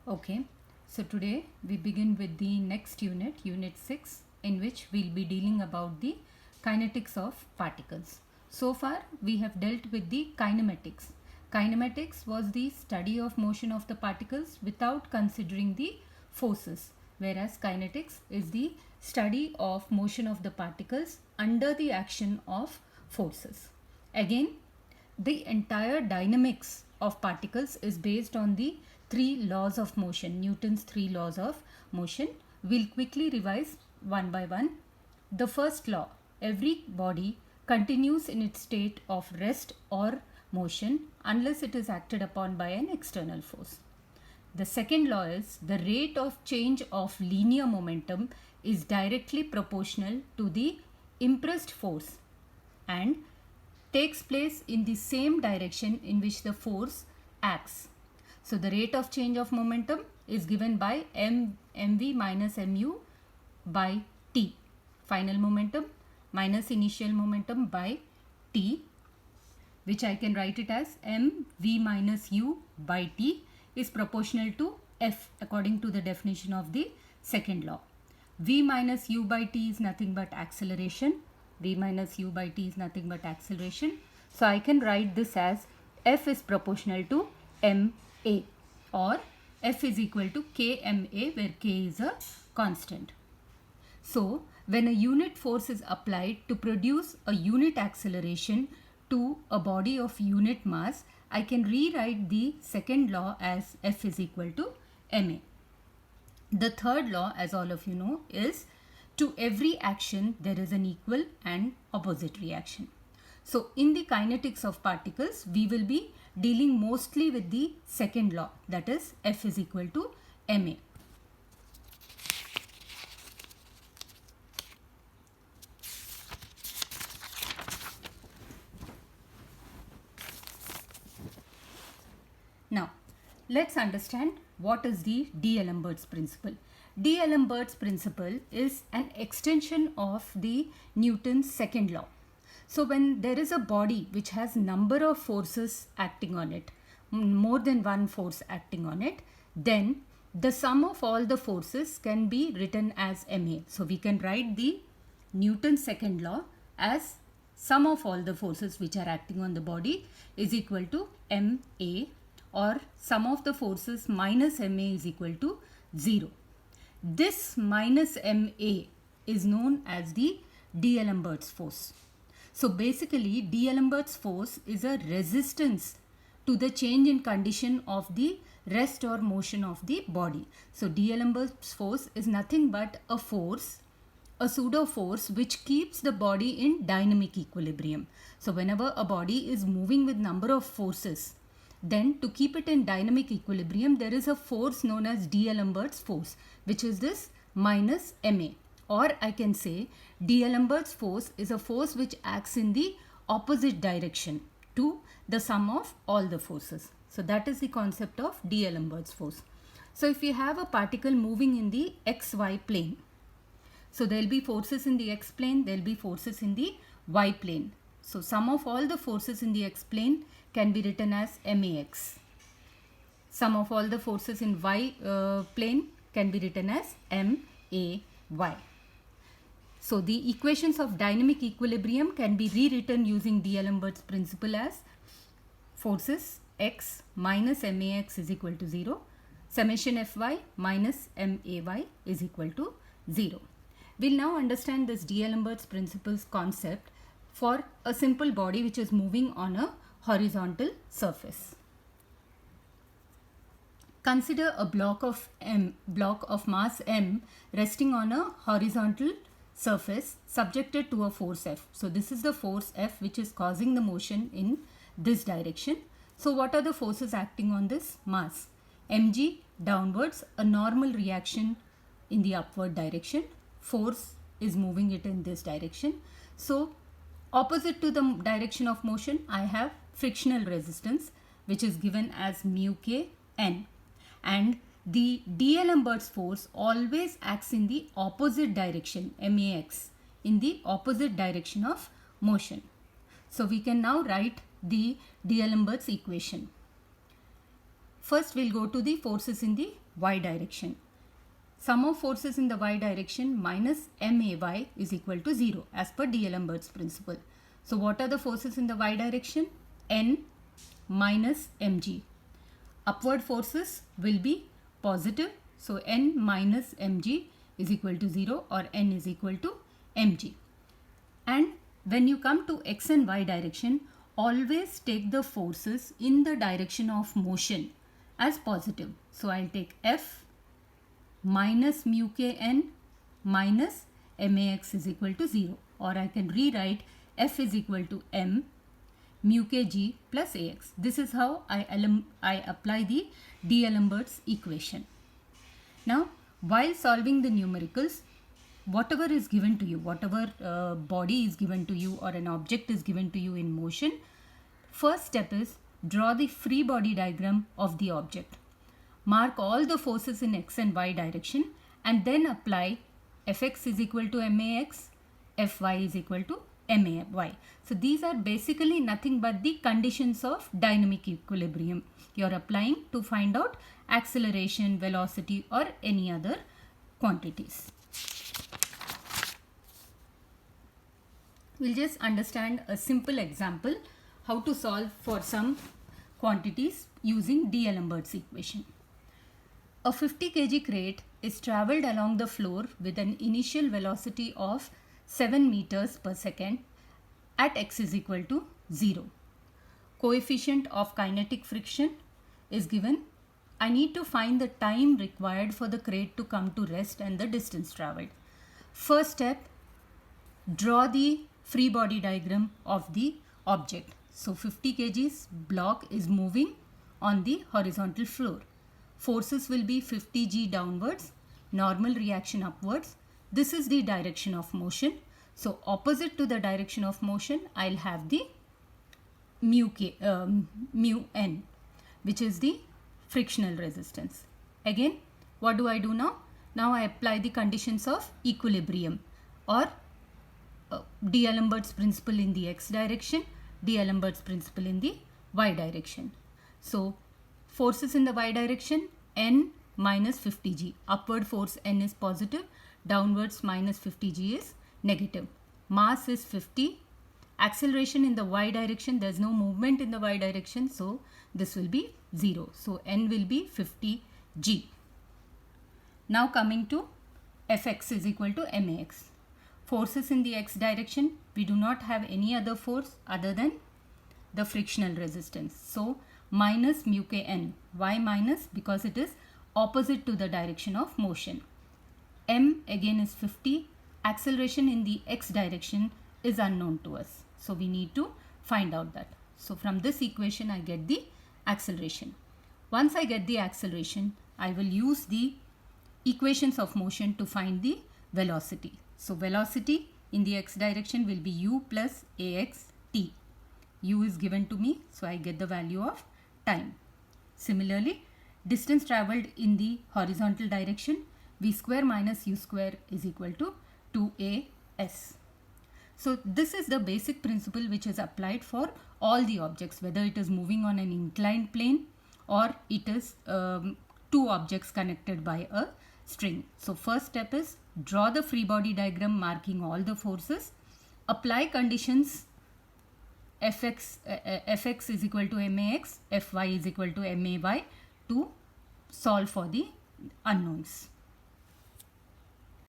Okay, so today we begin with the next unit, Unit 6, in which we'll be dealing about the kinetics of particles. So far, we have dealt with the kinematics. Kinematics was the study of motion of the particles without considering the forces, whereas kinetics is the study of motion of the particles under the action of forces. Again, the entire dynamics of particles is based on the three laws of motion, Newton's three laws of motion. We'll quickly revise one by one. The first law, every body continues in its state of rest or motion unless it is acted upon by an external force. The second law is the rate of change of linear momentum is directly proportional to the impressed force and takes place in the same direction in which the force acts. So the rate of change of momentum is given by mv minus mu by t. Final momentum minus initial momentum by t, which I can write it as mv minus u by t is proportional to F according to the definition of the second law. V minus u by t is nothing but acceleration. V minus u by t is nothing but acceleration. So I can write this as F is proportional to ma, or F is equal to kma, where k is a constant. So when a unit force is applied to produce a unit acceleration to a body of unit mass, I can rewrite the second law as F is equal to ma. The third law, as all of you know, is to every action there is an equal and opposite reaction. So in the kinetics of particles, we will be dealing mostly with the second law, that is F is equal to ma. Now, let's understand what is the D'Alembert's principle. D'Alembert's principle is an extension of the Newton's second law. So when there is a body which has number of forces acting on it, more than one force acting on it, then the sum of all the forces can be written as ma. So we can write the Newton's second law as sum of all the forces which are acting on the body is equal to ma, or sum of the forces minus ma is equal to 0. This minus ma is known as the D'Alembert's force. So basically, D'Alembert's force is a resistance to the change in condition of the rest or motion of the body. So D'Alembert's force is nothing but a force, a pseudo force which keeps the body in dynamic equilibrium. So whenever a body is moving with number of forces, then to keep it in dynamic equilibrium, there is a force known as D'Alembert's force, which is this minus ma. Or I can say D'Alembert's force is a force which acts in the opposite direction to the sum of all the forces. So that is the concept of D'Alembert's force. So if you have a particle moving in the xy plane, so there will be forces in the x plane, there will be forces in the y plane. So sum of all the forces in the x plane can be written as max. Sum of all the forces in y plane can be written as may. So the equations of dynamic equilibrium can be rewritten using D'Alembert's principle as forces x minus max is equal to 0, summation fy minus may is equal to 0. We'll now understand this D'Alembert's principles concept for a simple body which is moving on a horizontal surface. Consider a block of mass m resting on a horizontal surface subjected to a force F. So this is the force F which is causing the motion in this direction. So what are the forces acting on this mass? mg downwards, a normal reaction in the upward direction. Force is moving it in this direction. So opposite to the direction of motion, I have frictional resistance, which is given as mu k n. And the D'Alembert's force always acts in the opposite direction, max, in the opposite direction of motion. So we can now write the D'Alembert's equation. first we'll go to the forces in the y direction. Sum of forces in the y direction minus MAY is equal to 0 as per D'Alembert's principle. So what are the forces in the y direction? N minus mg. Upward forces will be positive. So N minus mg is equal to 0 or N is equal to mg. And when you come to x and y direction, always take the forces in the direction of motion as positive. So I'll take F minus mu kn minus max is equal to 0, or I can rewrite F is equal to m mu kg plus ax. This is how I apply the D'Alembert's equation. Now, while solving the numericals, whatever is given to you, whatever body is given to you or an object is given to you in motion, first step is draw the free body diagram of the object. Mark all the forces in x and y direction and then apply Fx is equal to max, Fy is equal to may. So these are basically nothing but the conditions of dynamic equilibrium you are applying to find out acceleration, velocity or any other quantities. We'll just understand a simple example how to solve for some quantities using D'Alembert's equation. A 50 kg crate is travelled along the floor with an initial velocity of 7 meters per second at x is equal to 0. Coefficient of kinetic friction is given. I need to find the time required for the crate to come to rest and the distance travelled. First step, draw the free body diagram of the object. So 50 kg block is moving on the horizontal floor. Forces will be 50 g downwards, normal reaction upwards. This is the direction of motion. So opposite to the direction of motion, I'll have the mu n, which is the frictional resistance. Again, what do I do now? Now I apply the conditions of equilibrium or D'Alembert's principle in the x direction, D'Alembert's principle in the y direction. So forces in the y direction, N minus 50 g. Upward force N is positive, downwards minus 50 g is negative. Mass is 50. Acceleration in the y direction, there is no movement in the y direction, so this will be 0. So N will be 50 g. Now coming to Fx is equal to max. Forces in the x direction, we do not have any other force other than the frictional resistance. So minus mu kn. Why minus? Because it is opposite to the direction of motion. M again is 50. Acceleration in the x direction is unknown to us. So we need to find out that. So from this equation I get the acceleration. Once I get the acceleration, I will use the equations of motion to find the velocity. So velocity in the x direction will be u plus ax t. U is given to me, so I get the value of time. Similarly, distance travelled in the horizontal direction, v square minus u square is equal to 2as. So this is the basic principle which is applied for all the objects, whether it is moving on an inclined plane or it is two objects connected by a string. So first step is draw the free body diagram marking all the forces, apply conditions Fx is equal to max, Fy is equal to may to solve for the unknowns.